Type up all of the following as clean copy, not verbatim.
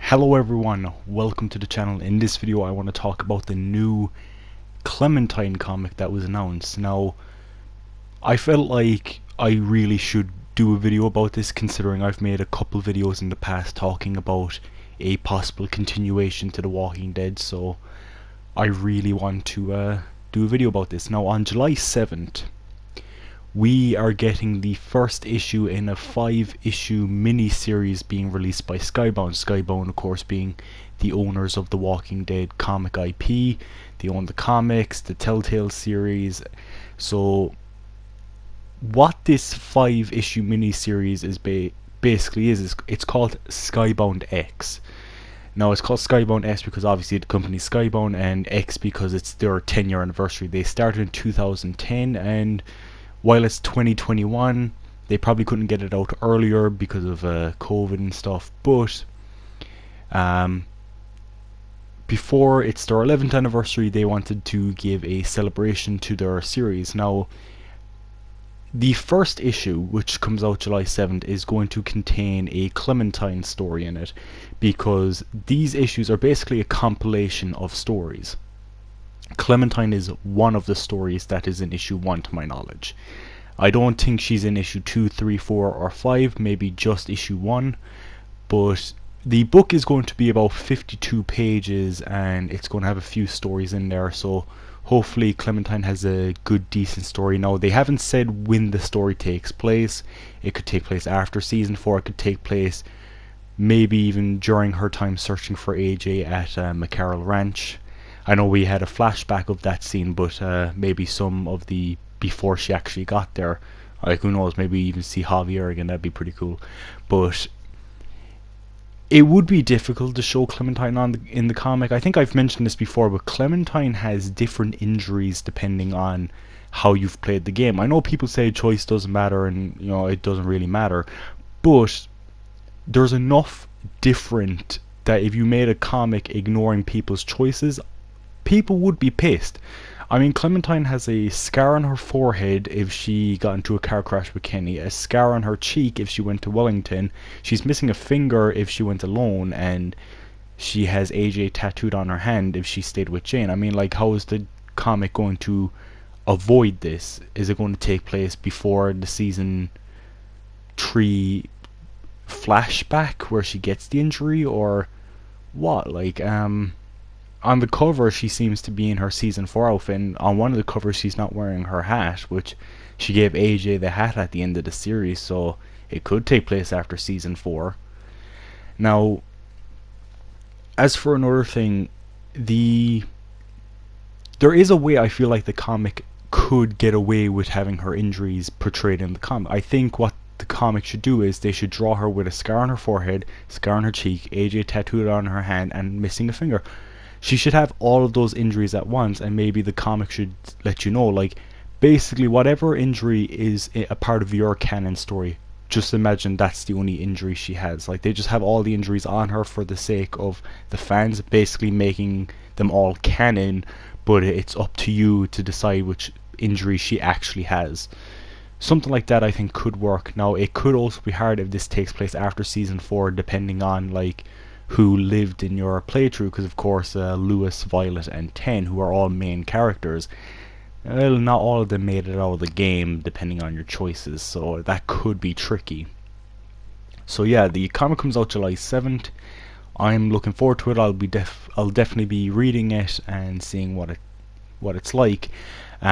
Hello everyone, welcome to the channel. In this video I want to talk about the new Clementine comic that was announced. Now, I felt like I really should do a video about this, considering I've made a couple videos in the past talking about a possible continuation to The Walking Dead, so I really want to do a video about this. Now, on July 7th, we are getting the first issue in a 5-issue mini-series being released by Skybound. Skybound, of course, being the owners of the Walking Dead comic IP. They own the comics, the Telltale series. So, what this 5-issue mini-series is basically is it's called Skybound X. Now, it's called Skybound S because obviously the company's Skybound, and X because it's their 10-year anniversary. They started in 2010, and while it's 2021, they probably couldn't get it out earlier because of COVID and stuff, but before it's their 11th anniversary, they wanted to give a celebration to their series. Now, the first issue, which comes out July 7th, is going to contain a Clementine story in it, because these issues are basically a compilation of stories. Clementine is one of the stories that is in issue 1 to my knowledge. I don't think she's in issue 2, 3, 4 or 5, maybe just issue 1, but the book is going to be about 52 pages and it's going to have a few stories in there, so hopefully Clementine has a good, decent story. Now, they haven't said when the story takes place. It could take place after season 4, it could take place maybe even during her time searching for AJ at McCarroll Ranch. I know we had a flashback of that scene, but maybe some of the before she actually got there. Like, who knows, maybe even see Javier again, that'd be pretty cool. But it would be difficult to show Clementine in the comic. I think I've mentioned this before, but Clementine has different injuries depending on how you've played the game. I know people say choice doesn't matter and, you know, it doesn't really matter, but there's enough different that if you made a comic ignoring people's choices, people would be pissed. I mean, Clementine has a scar on her forehead if she got into a car crash with Kenny, a scar on her cheek if she went to Wellington, she's missing a finger if she went alone, and she has AJ tattooed on her hand if she stayed with Jane. I mean, like, how is the comic going to avoid this? Is it going to take place before the season 3 flashback where she gets the injury, or what? Like, on the cover she seems to be in her season 4 outfit, and on one of the covers she's not wearing her hat, which she gave AJ the hat at the end of the series, so it could take place after season 4. Now, as for another thing, there is a way I feel like the comic could get away with having her injuries portrayed in the comic. I think what the comic should do is they should draw her with a scar on her forehead, scar on her cheek, AJ tattooed on her hand, and missing a finger. She should have all of those injuries at once, and maybe the comic should let you know, like, basically whatever injury is a part of your canon story, just imagine that's the only injury she has. Like, they just have all the injuries on her for the sake of the fans, basically making them all canon, but it's up to you to decide which injury she actually has. Something like that I think could work. Now, it could also be hard if this takes place after season 4, depending on, like, who lived in your playthrough, because of course Lewis, Violet and Ten, who are all main characters, well, not all of them made it out of the game depending on your choices, so that could be tricky. So yeah, the comic comes out July 7th. I'm looking forward to it. I'll definitely be reading it and seeing what it's like. It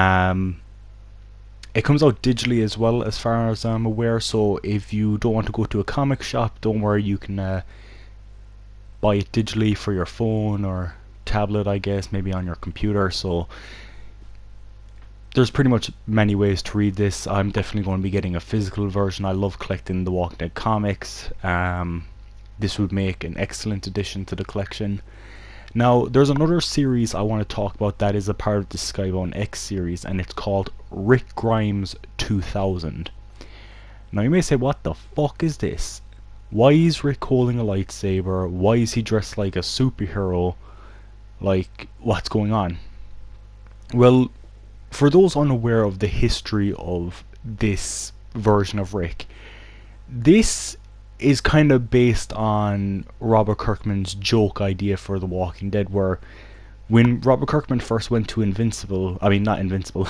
comes out digitally as well, as far as I'm aware, so if you don't want to go to a comic shop, don't worry, you can buy it digitally for your phone or tablet, I guess, maybe on your computer. So there's pretty much many ways to read this. I'm definitely going to be getting a physical version. I love collecting the Walking Dead comics. This would make an excellent addition to the collection. Now, there's another series I want to talk about that is a part of the Skybound X series, and it's called Rick Grimes 2000. Now, you may say, what the fuck is this? Why is Rick holding a lightsaber? Why is he dressed like a superhero? Like, what's going on? Well, for those unaware of the history of this version of Rick, this is kind of based on Robert Kirkman's joke idea for The Walking Dead, where when Robert Kirkman first went to Invincible, I mean not Invincible,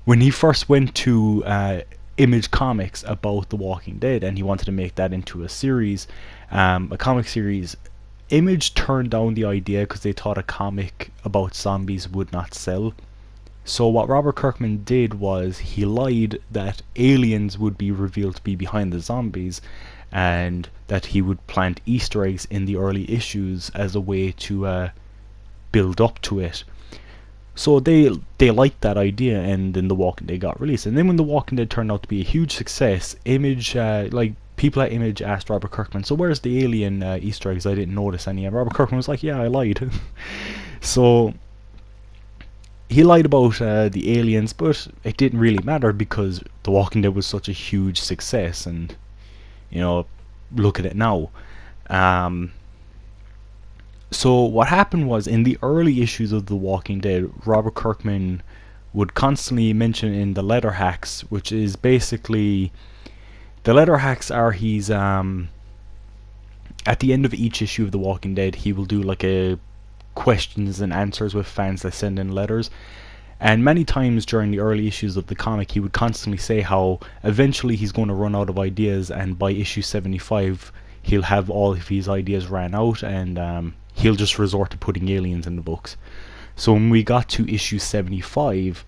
when he first went to Image Comics about The Walking Dead and he wanted to make that into a series, a comic series, Image turned down the idea because they thought a comic about zombies would not sell. So what Robert Kirkman did was he lied that aliens would be revealed to be behind the zombies, and that he would plant Easter eggs in the early issues as a way to build up to it. So they liked that idea, and then The Walking Dead got released. And then when The Walking Dead turned out to be a huge success, Image, people at Image asked Robert Kirkman, so where's the alien Easter eggs? I didn't notice any. And Robert Kirkman was like, yeah, I lied. So he lied about the aliens, but it didn't really matter because The Walking Dead was such a huge success, and you know, look at it now. So what happened was, in the early issues of The Walking Dead, Robert Kirkman would constantly mention in the letter hacks, which is basically, the letter hacks are he's at the end of each issue of The Walking Dead, he will do like a questions and answers with fans that send in letters. And many times during the early issues of the comic, he would constantly say how eventually he's going to run out of ideas, and by issue 75 he'll have all of his ideas ran out, and he'll just resort to putting aliens in the books. So when we got to issue 75,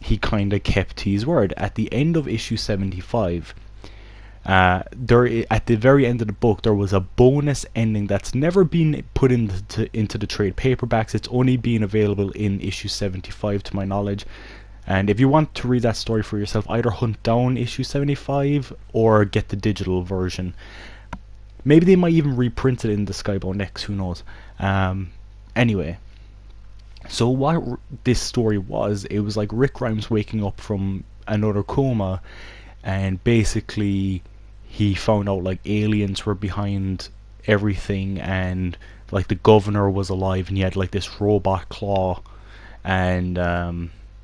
he kind of kept his word. At the end of issue 75, at the very end of the book, there was a bonus ending that's never been put into the trade paperbacks. It's only been available in issue 75 to my knowledge. And if you want to read that story for yourself, either hunt down issue 75 or get the digital version. Maybe they might even reprint it in the Skybound Next, who knows. Anyway, so what this story was, it was like Rick Grimes waking up from another coma, and basically he found out like aliens were behind everything, and like the governor was alive, and he had like this robot claw, and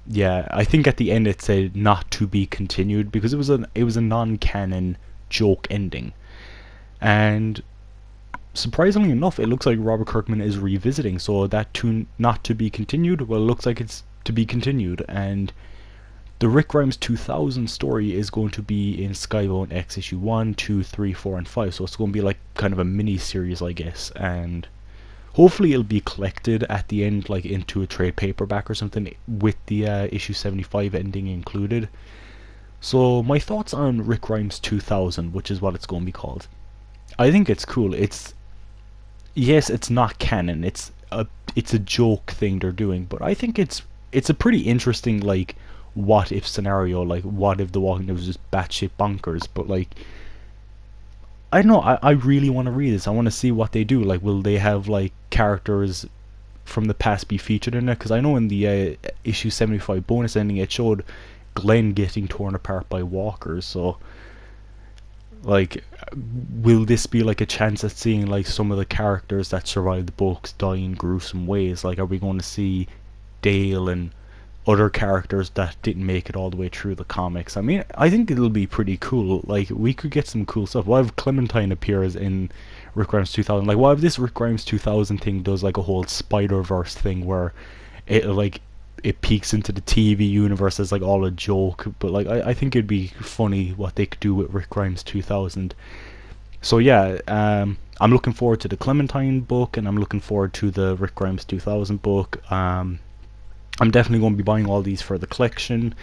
yeah, I think at the end it said not to be continued because it was a non-canon joke ending. And surprisingly enough, it looks like Robert Kirkman is revisiting, so that not to be continued, well, it looks like it's to be continued. And the Rick Grimes 2000 story is going to be in Skybound X issue 1, 2, 3, 4, and 5, so it's going to be like kind of a mini series, I guess, and hopefully it'll be collected at the end, like into a trade paperback or something, with the issue 75 ending included. So my thoughts on Rick Grimes 2000, which is what it's going to be called. I think it's cool. Yes, it's not canon. It's a joke thing they're doing, but I think it's a pretty interesting like what if scenario. Like, what if The Walking Dead was just batshit bonkers? But like, I don't know. I really want to read this. I want to see what they do. Like, will they have like characters from the past be featured in it? Because I know in the issue 75 bonus ending, it showed Glenn getting torn apart by walkers. So like, will this be like a chance at seeing like some of the characters that survived the books die in gruesome ways? Like, are we going to see Dale and other characters that didn't make it all the way through the comics? I mean, I think it'll be pretty cool. Like, we could get some cool stuff. What if Clementine appears in Rick Grimes 2000? Like, what if this Rick Grimes 2000 thing does like a whole Spider-Verse thing where it peeks into the TV universe as like all a joke? But like, I think it'd be funny what they could do with Rick Grimes 2000. So yeah, I'm looking forward to the Clementine book, and I'm looking forward to the Rick Grimes 2000 book. I'm definitely going to be buying all these for the collection,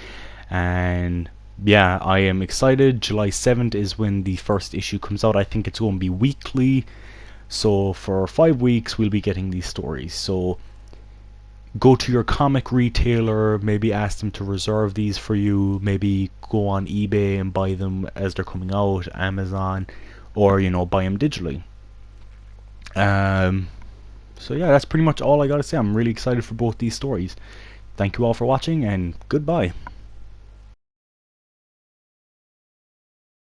and yeah, I am excited. July 7th is when the first issue comes out. I think it's going to be weekly, so for 5 weeks we'll be getting these stories. So go to your comic retailer, maybe ask them to reserve these for you, maybe go on eBay and buy them as they're coming out, Amazon, or buy them digitally. So yeah, that's pretty much all I gotta say. I'm really excited for both these stories. Thank you all for watching, and goodbye.